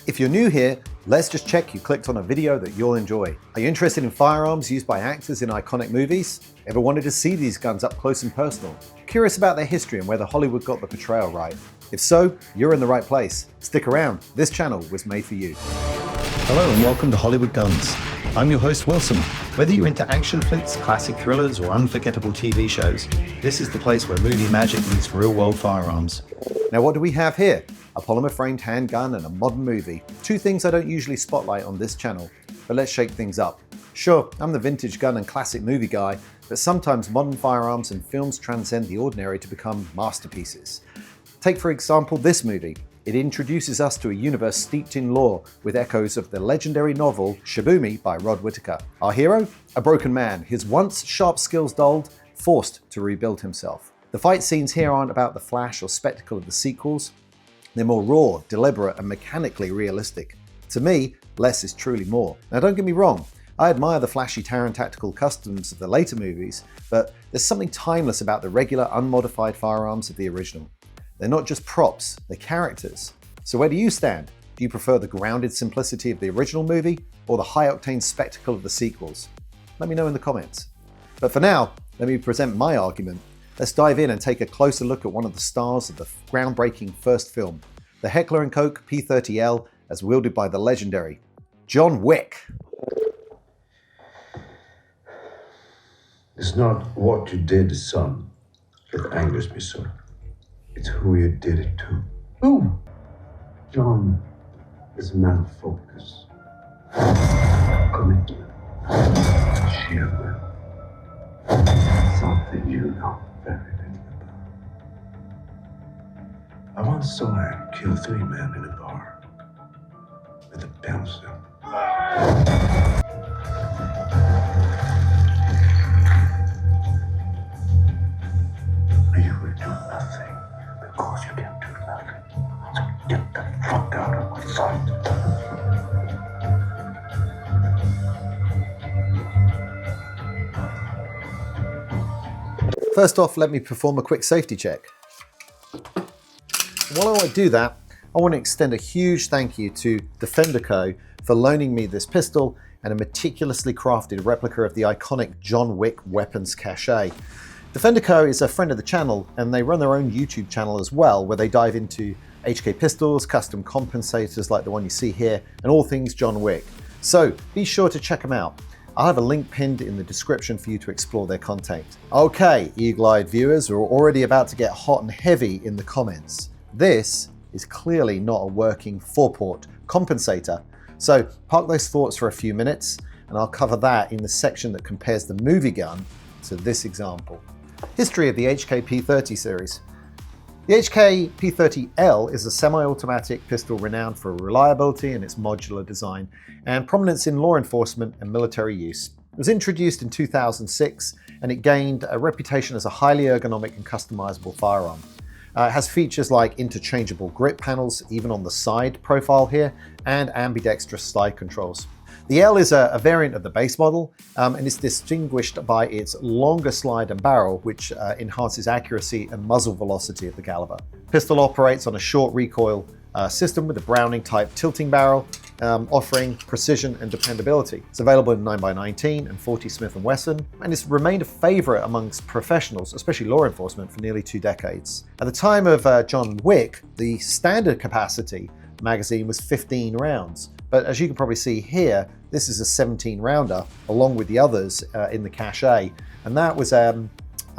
If you're new here, let's just check you clicked on a video that you'll enjoy. Are you interested in firearms used by actors in iconic movies? Ever wanted to see these guns up close and personal? Curious about their history and whether Hollywood got the portrayal right? If so, you're in the right place. Stick around, this channel was made for you. Hello and welcome to Hollywood Guns. I'm your host Wilson. Whether you're into action flicks, classic thrillers, or unforgettable TV shows, this is the place where movie magic meets real-world firearms. Now what do we have here? A polymer-framed handgun and a modern movie. Two things I don't usually spotlight on this channel, but let's shake things up. Sure, I'm the vintage gun and classic movie guy, but sometimes modern firearms and films transcend the ordinary to become masterpieces. Take for example this movie. It introduces us to a universe steeped in lore with echoes of the legendary novel Shibumi by Rod Whitaker. Our hero? A broken man, his once sharp skills dulled, forced to rebuild himself. The fight scenes here aren't about the flash or spectacle of the sequels. They're more raw, deliberate, and mechanically realistic. To me, less is truly more. Now don't get me wrong, I admire the flashy Taran tactical customs of the later movies, but there's something timeless about the regular, unmodified firearms of the original. They're not just props, they're characters. So where do you stand? Do you prefer the grounded simplicity of the original movie or the high-octane spectacle of the sequels? Let me know in the comments. But for now, let me present my argument. Let's dive in and take a closer look at one of the stars of the groundbreaking first film, the Heckler Koch P30L, as wielded by the legendary John Wick. It's not what you did, son, that angers me so. It's who you did it to. Who? John is a man of focus, commitment, sheer will. Something you know very little about. I once saw him kill 3 men in a bar with a pencil. You will do nothing because you can do nothing. So get the fuck out of my sight. First off, let me perform a quick safety check. While I do that, I want to extend a huge thank you to Defender Co. for loaning me this pistol and a meticulously crafted replica of the iconic John Wick weapons cache. Defender Co. is a friend of the channel, and they run their own YouTube channel as well, where they dive into HK pistols, custom compensators like the one you see here, and all things John Wick. So be sure to check them out. I'll have a link pinned in the description for you to explore their content. Okay, eagle-eyed viewers are already about to get hot and heavy in the comments. This is clearly not a working 4-port compensator. So park those thoughts for a few minutes, and I'll cover that in the section that compares the movie gun to this example. History of the HK P30 series. The HK P30L is a semi-automatic pistol renowned for reliability and its modular design and prominence in law enforcement and military use. It was introduced in 2006 and it gained a reputation as a highly ergonomic and customizable firearm. It has features like interchangeable grip panels, even on the side profile here, and ambidextrous slide controls. The L is a variant of the base model and is distinguished by its longer slide and barrel, which enhances accuracy and muzzle velocity of the caliber. Pistol operates on a short recoil system with a Browning type tilting barrel, offering precision and dependability. It's available in 9x19 and 40 Smith & Wesson, and it's remained a favorite amongst professionals, especially law enforcement, for nearly 2 decades. At the time of John Wick, the standard capacity magazine was 15 rounds. But as you can probably see here, this is a 17 rounder along with the others in the cache. And that was a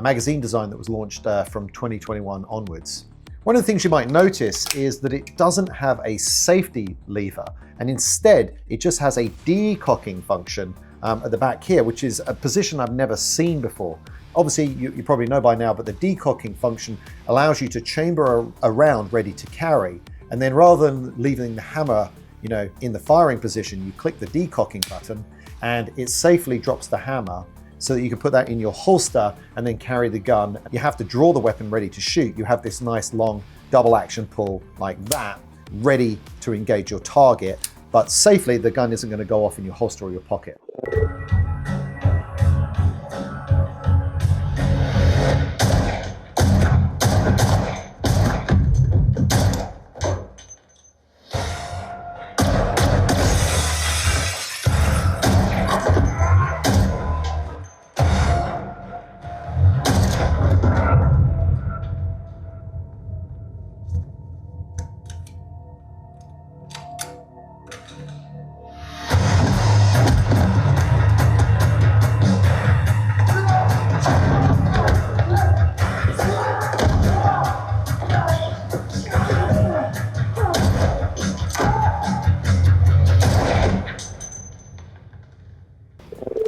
magazine design that was launched from 2021 onwards. One of the things you might notice is that it doesn't have a safety lever, and instead it just has a decocking function at the back here, which is a position I've never seen before. Obviously, you probably know by now, but the decocking function allows you to chamber a round ready to carry. And then rather than leaving the hammer in the firing position, you click the decocking button and it safely drops the hammer so that you can put that in your holster and then carry the gun. You have to draw the weapon ready to shoot. You have this nice long double action pull like that, ready to engage your target, but safely the gun isn't going to go off in your holster or your pocket.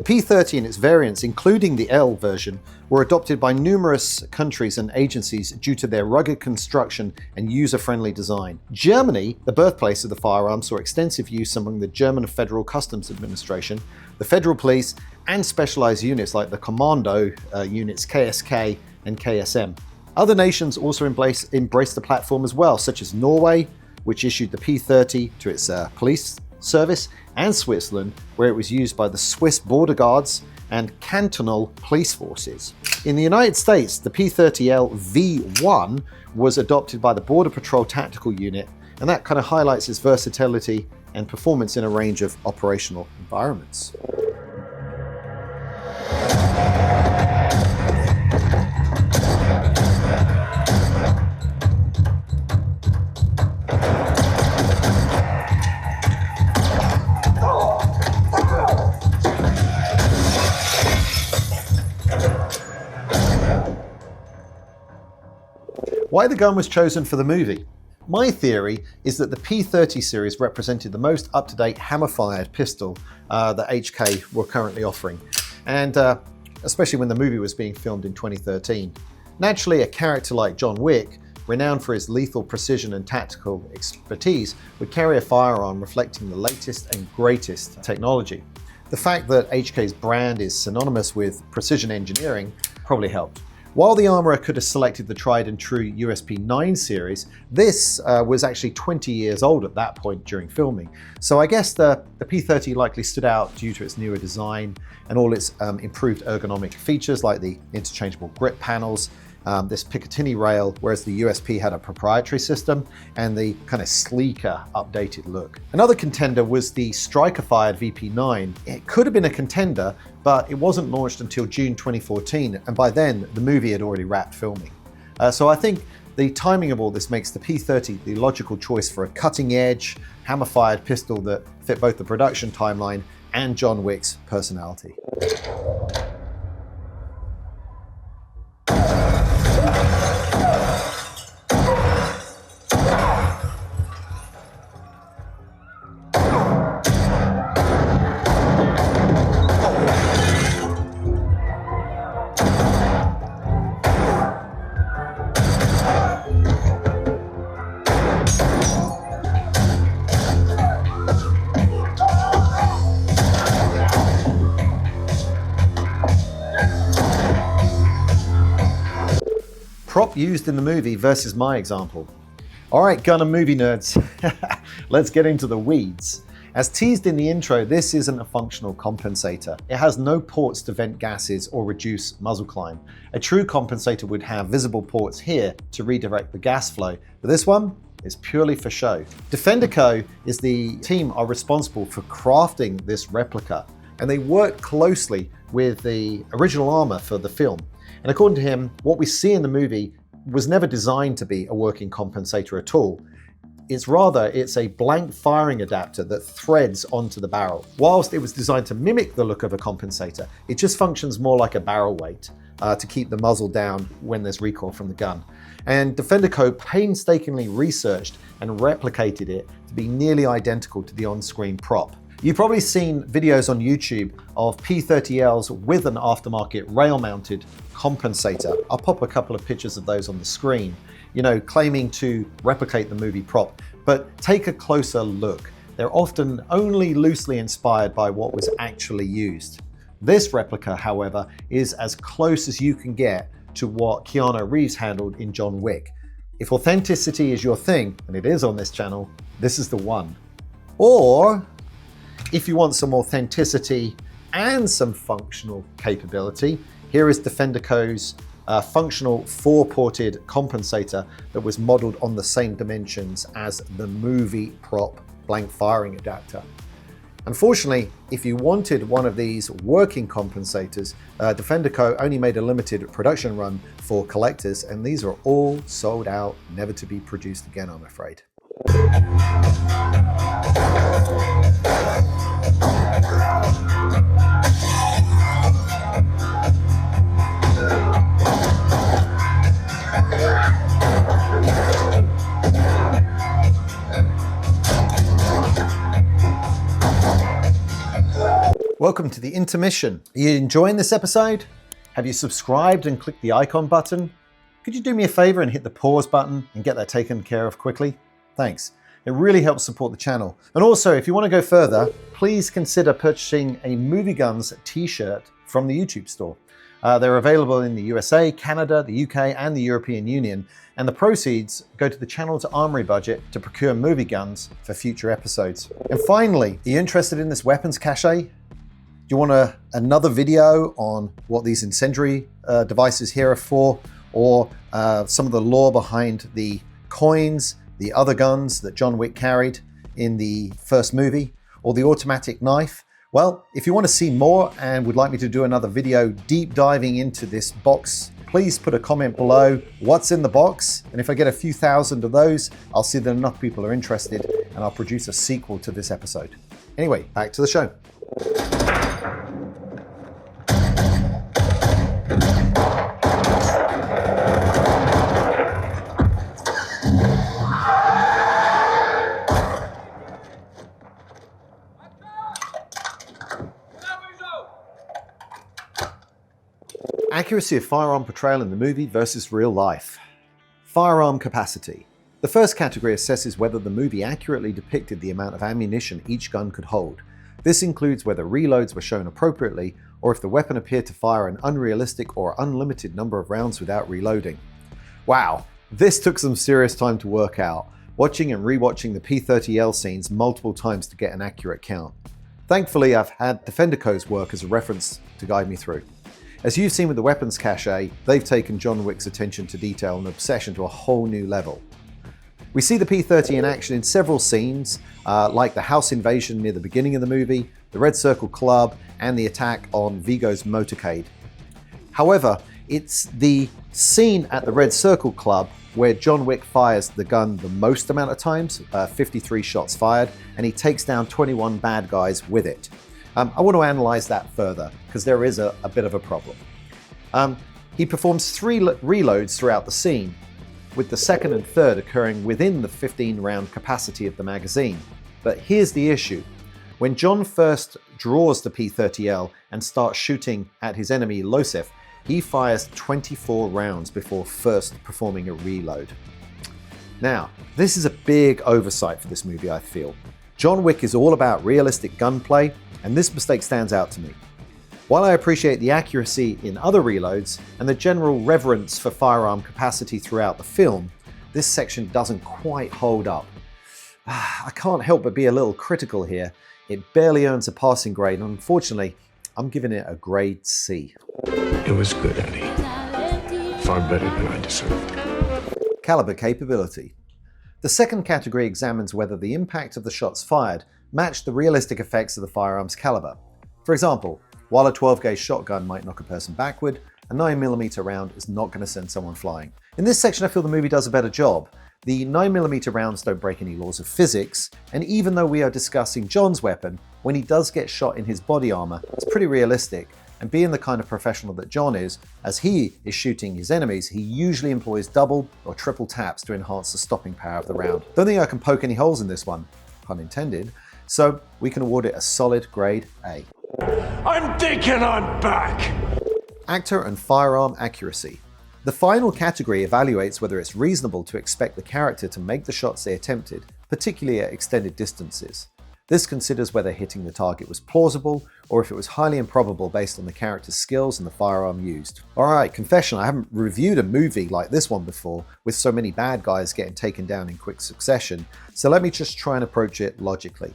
P30 and its variants, including the L version, were adopted by numerous countries and agencies due to their rugged construction and user-friendly design. Germany, the birthplace of the firearm, saw extensive use among the German Federal Customs Administration, the Federal Police, and specialized units like the Commando units KSK and KSM. Other nations also embraced the platform as well, such as Norway, which issued the P30 to its police service, and Switzerland, where it was used by the Swiss border guards and cantonal police forces. In the United States, the P30L V1 was adopted by the Border Patrol Tactical Unit, and that kind of highlights its versatility and performance in a range of operational environments. Why the gun was chosen for the movie? My theory is that the P30 series represented the most up-to-date hammer-fired pistol that HK were currently offering, and especially when the movie was being filmed in 2013. Naturally, a character like John Wick, renowned for his lethal precision and tactical expertise, would carry a firearm reflecting the latest and greatest technology. The fact that HK's brand is synonymous with precision engineering probably helped. While the armorer could have selected the tried and true USP9 series, this was actually 20 years old at that point during filming. So I guess the P30 likely stood out due to its newer design and all its improved ergonomic features like the interchangeable grip panels, this Picatinny rail, whereas the USP had a proprietary system, and the kind of sleeker, updated look. Another contender was the striker-fired VP9. It could have been a contender, but it wasn't launched until June 2014, and by then the movie had already wrapped filming. So I think the timing of all this makes the P30 the logical choice for a cutting-edge, hammer-fired pistol that fit both the production timeline and John Wick's personality. Prop used in the movie versus my example. All right, gun and movie nerds, let's get into the weeds. As teased in the intro, this isn't a functional compensator. It has no ports to vent gases or reduce muzzle climb. A true compensator would have visible ports here to redirect the gas flow, but this one is purely for show. Defender Co. is the team are responsible for crafting this replica, and they worked closely with the original armor for the film. And according to him, what we see in the movie was never designed to be a working compensator at all. It's a blank firing adapter that threads onto the barrel. Whilst it was designed to mimic the look of a compensator, it just functions more like a barrel weight to keep the muzzle down when there's recoil from the gun. And Defender Co. painstakingly researched and replicated it to be nearly identical to the on-screen prop. You've probably seen videos on YouTube of P30Ls with an aftermarket rail-mounted compensator. I'll pop a couple of pictures of those on the screen, claiming to replicate the movie prop. But take a closer look. They're often only loosely inspired by what was actually used. This replica, however, is as close as you can get to what Keanu Reeves handled in John Wick. If authenticity is your thing, and it is on this channel, this is the one. Or, if you want some authenticity and some functional capability, here is Defender Co.'s functional 4-ported compensator that was modeled on the same dimensions as the movie prop blank firing adapter. Unfortunately, if you wanted one of these working compensators, Defender Co. only made a limited production run for collectors, and these are all sold out, never to be produced again, I'm afraid. Welcome to the Intermission. Are you enjoying this episode? Have you subscribed and clicked the icon button? Could you do me a favor and hit the pause button and get that taken care of quickly? Thanks. It really helps support the channel. And also, if you want to go further, please consider purchasing a Movie Guns t-shirt from the YouTube store. They're available in the USA, Canada, the UK, and the European Union, and the proceeds go to the channel's armory budget to procure movie guns for future episodes. And finally, are you interested in this weapons cache? Do you want another video on what these incendiary devices here are for, or some of the lore behind the coins, the other guns that John Wick carried in the first movie, or the automatic knife? Well, if you want to see more and would like me to do another video deep diving into this box, please put a comment below what's in the box, and if I get a few thousand of those, I'll see that enough people are interested and I'll produce a sequel to this episode. Anyway, back to the show. Accuracy of firearm portrayal in the movie versus real life. Firearm capacity. The first category assesses whether the movie accurately depicted the amount of ammunition each gun could hold. This includes whether reloads were shown appropriately, or if the weapon appeared to fire an unrealistic or unlimited number of rounds without reloading. Wow, this took some serious time to work out, watching and rewatching the P30L scenes multiple times to get an accurate count. Thankfully, I've had Defender Co's work as a reference to guide me through. As you've seen with the weapons cache, they've taken John Wick's attention to detail and obsession to a whole new level. We see the P30 in action in several scenes, like the house invasion near the beginning of the movie, the Red Circle Club, and the attack on Vigo's motorcade. However, it's the scene at the Red Circle Club where John Wick fires the gun the most amount of times, 53 shots fired, and he takes down 21 bad guys with it. I want to analyze that further because there is a bit of a problem. He performs 3 reloads throughout the scene, with the second and third occurring within the 15-round capacity of the magazine. But here's the issue. When John first draws the P30L and starts shooting at his enemy Losef, he fires 24 rounds before first performing a reload. Now, this is a big oversight for this movie, I feel. John Wick is all about realistic gunplay, and this mistake stands out to me. While I appreciate the accuracy in other reloads and the general reverence for firearm capacity throughout the film, this section doesn't quite hold up. I can't help but be a little critical here. It barely earns a passing grade, and unfortunately, I'm giving it a grade C. It was good, Eddie. Far better than I deserved. Caliber capability. The second category examines whether the impact of the shots fired matched the realistic effects of the firearm's caliber. For example, while a 12-gauge shotgun might knock a person backward, a 9mm round is not going to send someone flying. In this section, I feel the movie does a better job. The 9mm rounds don't break any laws of physics, and even though we are discussing John's weapon, when he does get shot in his body armor, it's pretty realistic. And being the kind of professional that John is, as he is shooting his enemies, he usually employs double or triple taps to enhance the stopping power of the round. Don't think I can poke any holes in this one, pun intended, so we can award it a solid grade A. I'm thinking I'm back! Actor and firearm accuracy. The final category evaluates whether it's reasonable to expect the character to make the shots they attempted, particularly at extended distances. This considers whether hitting the target was plausible or if it was highly improbable based on the character's skills and the firearm used. Alright, confession, I haven't reviewed a movie like this one before with so many bad guys getting taken down in quick succession, so let me just try and approach it logically.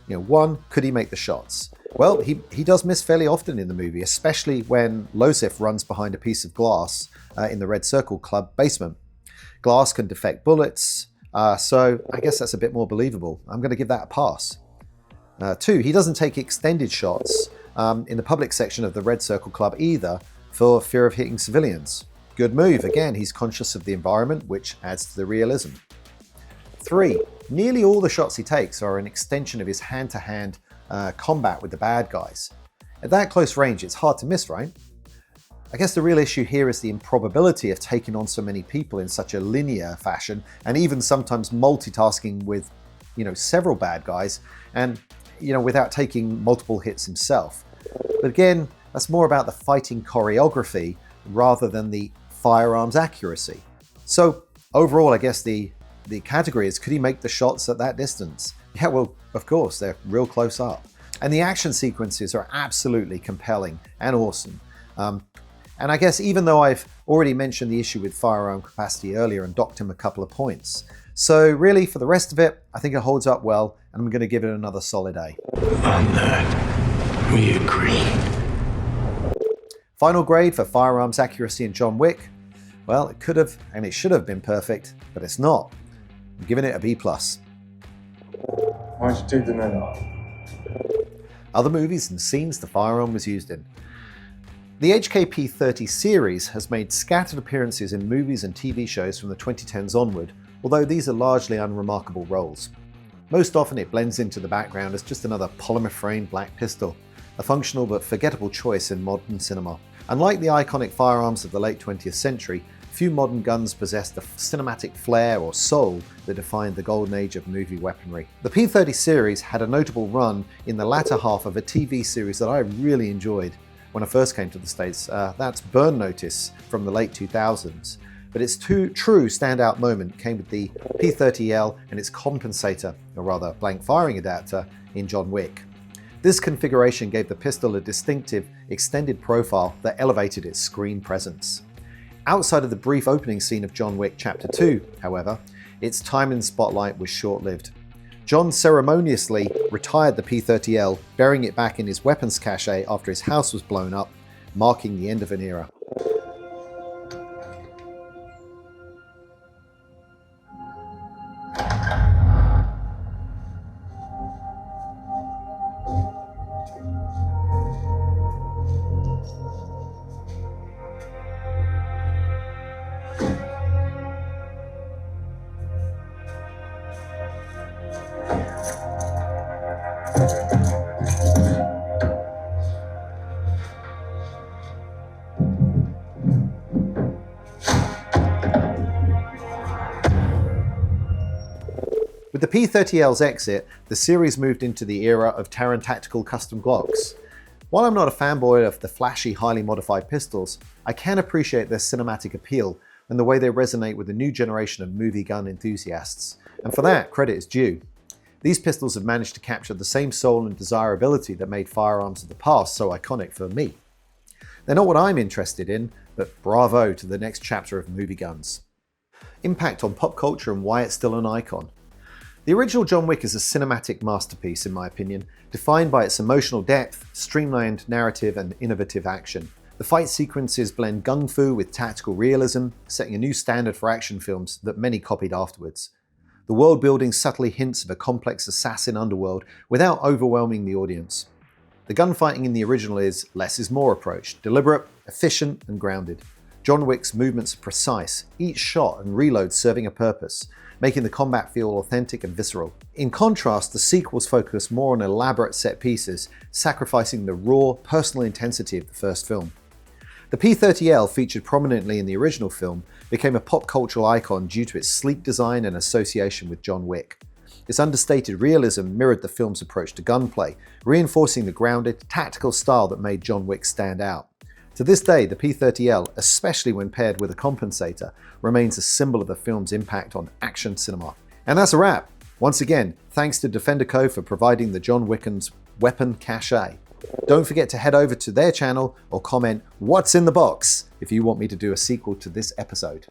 1, could he make the shots? Well, he does miss fairly often in the movie, especially when Losef runs behind a piece of glass in the Red Circle Club basement. Glass can deflect bullets, so I guess that's a bit more believable. I'm going to give that a pass. 2, he doesn't take extended shots in the public section of the Red Circle Club either for fear of hitting civilians. Good move. Again, he's conscious of the environment, which adds to the realism. 3, nearly all the shots he takes are an extension of his hand-to-hand combat with the bad guys. At that close range, it's hard to miss, right? I guess the real issue here is the improbability of taking on so many people in such a linear fashion, and even sometimes multitasking with, several bad guys. And without taking multiple hits himself. But again, that's more about the fighting choreography rather than the firearms accuracy. So overall, I guess the category is, could he make the shots at that distance? Yeah, well, of course, they're real close up. And the action sequences are absolutely compelling and awesome. And I guess even though I've already mentioned the issue with firearm capacity earlier and docked him a couple of points, so really for the rest of it, I think it holds up well, and I'm going to give it another solid A. On that, we agree. Final grade for firearms accuracy in John Wick? Well, it could have and it should have been perfect, but it's not. I'm giving it a B+. Why'd you take the net off? Other movies and scenes the firearm was used in. The HK P30 series has made scattered appearances in movies and TV shows from the 2010s onward, although these are largely unremarkable roles. Most often it blends into the background as just another polymer-frame black pistol, a functional but forgettable choice in modern cinema. Unlike the iconic firearms of the late 20th century, few modern guns possess the cinematic flair or soul that defined the golden age of movie weaponry. The P30 series had a notable run in the latter half of a TV series that I really enjoyed when I first came to the States. That's Burn Notice from the late 2000s. But its true standout moment came with the P30L and its compensator, or rather blank firing adapter, in John Wick. This configuration gave the pistol a distinctive, extended profile that elevated its screen presence. Outside of the brief opening scene of John Wick Chapter 2, however, its time in spotlight was short-lived. John ceremoniously retired the P30L, burying it back in his weapons cache after his house was blown up, marking the end of an era. With the P30L's exit, the series moved into the era of Taran Tactical Custom Glocks. While I'm not a fanboy of the flashy, highly modified pistols, I can appreciate their cinematic appeal and the way they resonate with the new generation of movie gun enthusiasts. And for that, credit is due. These pistols have managed to capture the same soul and desirability that made firearms of the past so iconic for me. They're not what I'm interested in, but bravo to the next chapter of movie guns. Impact on pop culture and why it's still an icon. The original John Wick is a cinematic masterpiece, in my opinion, defined by its emotional depth, streamlined narrative, and innovative action. The fight sequences blend gung-fu with tactical realism, setting a new standard for action films that many copied afterwards. The world building subtly hints of a complex assassin underworld without overwhelming the audience. The gunfighting in the original is less is more approach, deliberate, efficient, and grounded. John Wick's movements are precise, each shot and reload serving a purpose, making the combat feel authentic and visceral. In contrast, the sequels focus more on elaborate set pieces, sacrificing the raw, personal intensity of the first film. The P30L, featured prominently in the original film, became a pop cultural icon due to its sleek design and association with John Wick. Its understated realism mirrored the film's approach to gunplay, reinforcing the grounded, tactical style that made John Wick stand out. To this day, the P30L, especially when paired with a compensator, remains a symbol of the film's impact on action cinema. And that's a wrap. Once again, thanks to Defender Co. for providing the John Wick's weapon cache. Don't forget to head over to their channel or comment "What's in the box" if you want me to do a sequel to this episode.